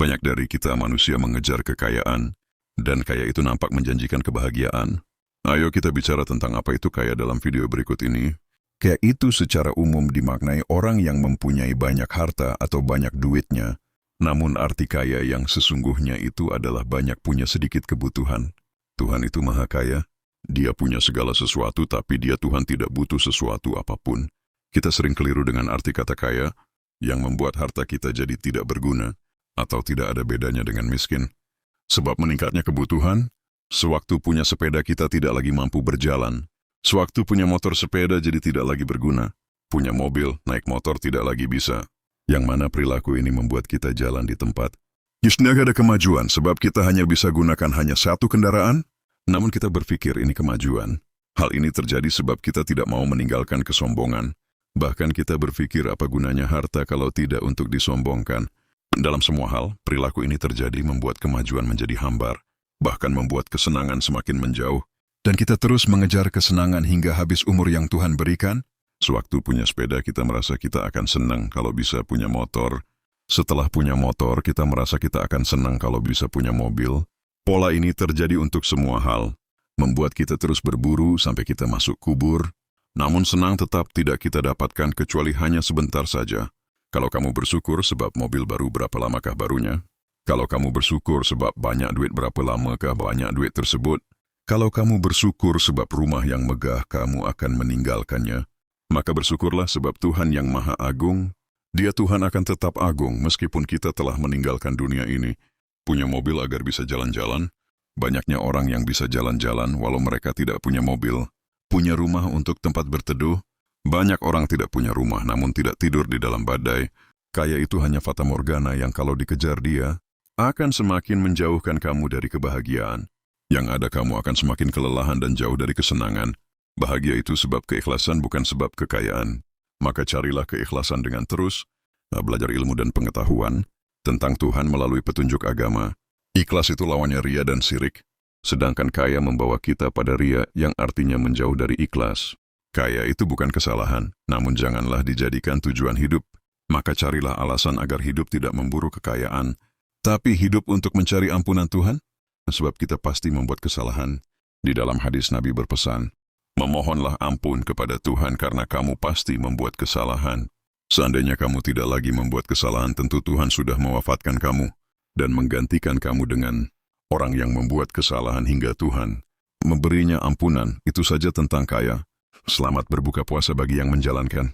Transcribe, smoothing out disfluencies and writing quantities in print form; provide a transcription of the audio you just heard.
Banyak dari kita manusia mengejar kekayaan, dan kaya itu nampak menjanjikan kebahagiaan. Ayo kita bicara tentang apa itu kaya dalam video berikut ini. Kaya itu secara umum dimaknai orang yang mempunyai banyak harta atau banyak duitnya. Namun arti kaya yang sesungguhnya itu adalah banyak punya sedikit kebutuhan. Tuhan itu maha kaya. Dia punya segala sesuatu, tapi dia Tuhan tidak butuh sesuatu apapun. Kita sering keliru dengan arti kata kaya, yang membuat harta kita jadi tidak berguna, atau tidak ada bedanya dengan miskin. Sebab meningkatnya kebutuhan, sewaktu punya sepeda kita tidak lagi mampu berjalan. Sewaktu punya motor sepeda jadi tidak lagi berguna. Punya mobil, naik motor tidak lagi bisa. Yang mana perilaku ini membuat kita jalan di tempat. Justru ada kemajuan, sebab kita hanya bisa gunakan hanya satu kendaraan, namun kita berpikir ini kemajuan. Hal ini terjadi sebab kita tidak mau meninggalkan kesombongan. Bahkan kita berpikir apa gunanya harta kalau tidak untuk disombongkan. Dalam semua hal, perilaku ini terjadi membuat kemajuan menjadi hambar. Bahkan membuat kesenangan semakin menjauh. Dan kita terus mengejar kesenangan hingga habis umur yang Tuhan berikan. Sewaktu punya sepeda kita merasa kita akan senang kalau bisa punya motor. Setelah punya motor kita merasa kita akan senang kalau bisa punya mobil. Pola ini terjadi untuk semua hal, membuat kita terus berburu sampai kita masuk kubur. Namun senang tetap tidak kita dapatkan kecuali hanya sebentar saja. Kalau kamu bersyukur sebab mobil baru berapa lamakah barunya? Kalau kamu bersyukur sebab banyak duit berapa lamakah banyak duit tersebut? Kalau kamu bersyukur sebab rumah yang megah kamu akan meninggalkannya. Maka bersyukurlah sebab Tuhan yang Maha Agung, Dia Tuhan akan tetap agung meskipun kita telah meninggalkan dunia ini. Punya mobil agar bisa jalan-jalan. Banyaknya orang yang bisa jalan-jalan walau mereka tidak punya mobil. Punya rumah untuk tempat berteduh. Banyak orang tidak punya rumah namun tidak tidur di dalam badai. Kaya itu hanya fata morgana yang kalau dikejar dia, akan semakin menjauhkan kamu dari kebahagiaan. Yang ada kamu akan semakin kelelahan dan jauh dari kesenangan. Bahagia itu sebab keikhlasan bukan sebab kekayaan. Maka carilah keikhlasan dengan terus belajar ilmu dan pengetahuan tentang Tuhan melalui petunjuk agama. Ikhlas itu lawannya ria dan syirik, sedangkan kaya membawa kita pada ria yang artinya menjauh dari ikhlas. Kaya itu bukan kesalahan, namun janganlah dijadikan tujuan hidup. Maka carilah alasan agar hidup tidak memburu kekayaan, tapi hidup untuk mencari ampunan Tuhan. Sebab kita pasti membuat kesalahan. Di dalam hadis Nabi berpesan, memohonlah ampun kepada Tuhan karena kamu pasti membuat kesalahan. Seandainya kamu tidak lagi membuat kesalahan, tentu Tuhan sudah mewafatkan kamu dan menggantikan kamu dengan orang yang membuat kesalahan hingga Tuhan memberinya ampunan. Itu saja tentang kaya. Selamat berbuka puasa bagi yang menjalankan.